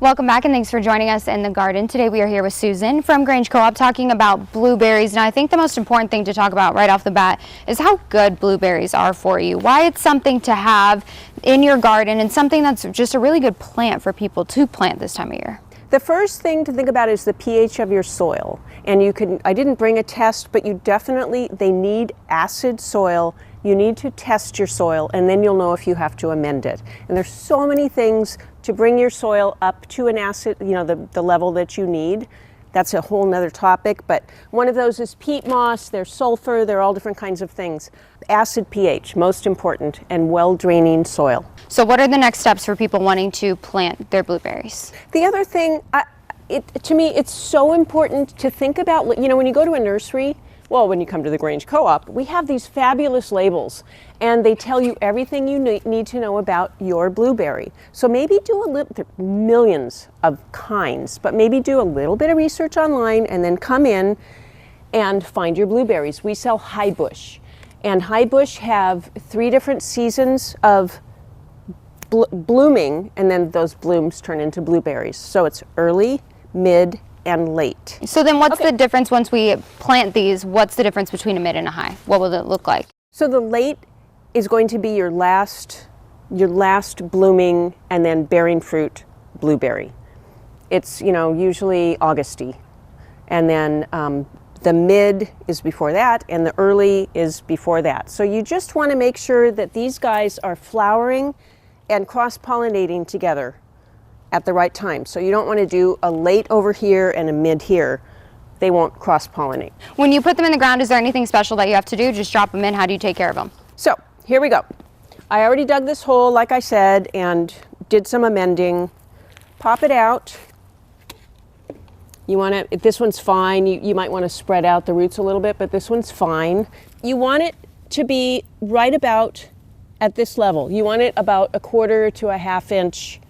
Welcome back and thanks for joining us in the garden. Today we are here with Susan from Grange Co-op talking about blueberries. Now I think the most important thing to talk about right off the bat is how good blueberries are for you. Why it's something to have in your garden and something that's just a really good plant for people to plant this time of year. The first thing to think about is the pH of your soil. And I didn't bring a test, but they need acid soil. You need to test your soil and then you'll know if you have to amend it. And there's so many things to bring your soil up to an acid, the level that you need. That's a whole nother topic, but one of those is peat moss, there's sulfur, there are all different kinds of things. Acid pH, most important, and well-draining soil. So what are the next steps for people wanting to plant their blueberries? The other thing, to me, it's so important to think about, when you go to a nursery, well, when you come to the Grange Co-op, we have these fabulous labels and they tell you everything you need to know about your blueberry. So maybe there are millions of kinds, but maybe do a little bit of research online and then come in and find your blueberries. We sell high bush, and high bush have 3 different seasons of blooming, and then those blooms turn into blueberries. So it's early, mid, and late. So then what's the difference once we plant these? What's the difference between a mid and a high? What will it look like? So the late is going to be your last blooming and then bearing fruit blueberry. It's usually Augusty, and then the mid is before that and the early is before that. So you just want to make sure that these guys are flowering and cross-pollinating together at the right time. So you don't want to do a late over here and a mid here. They won't cross-pollinate. When you put them in the ground, is there anything special that you have to do? Just drop them in? How do you take care of them? So here we go. I already dug this hole, like I said, and did some amending. Pop it out. If this one's fine, you might want to spread out the roots a little bit, but this one's fine. You want it to be right about at this level. You want it about 1/4 to a 1/2 inch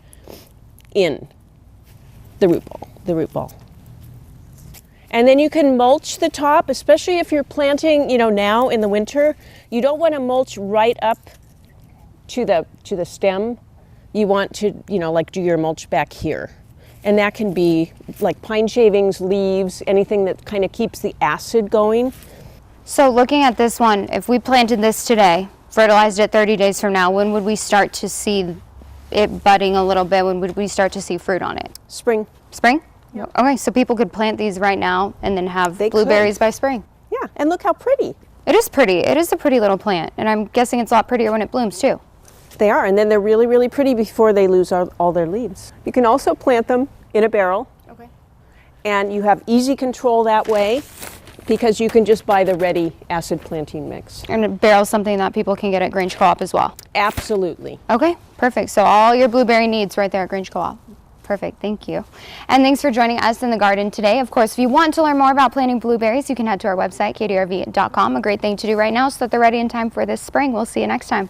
in the root ball. And then you can mulch the top, especially if you're planting, now in the winter. You don't want to mulch right up to the stem. You want to, do your mulch back here. And that can be like pine shavings, leaves, anything that kind of keeps the acid going. So looking at this one, if we planted this today, fertilized it 30 days from now, when would we start to see it budding a little bit? When would we start to see fruit on it? Spring. Spring? Yep. Okay, so people could plant these right now and then have blueberries by spring. Yeah, and look how pretty. It is pretty. It is a pretty little plant, and I'm guessing it's a lot prettier when it blooms too. They are, and then they're really, really pretty before they lose all their leaves. You can also plant them in a barrel. Okay. And you have easy control that way because you can just buy the ready acid planting mix. And a barrel is something that people can get at Grange Co-op as well. Absolutely. Okay, perfect. So all your blueberry needs right there at Grange Co-op. Perfect, thank you. And thanks for joining us in the garden today. Of course, if you want to learn more about planting blueberries, you can head to our website, KDRV.com. A great thing to do right now so that they're ready in time for this spring. We'll see you next time.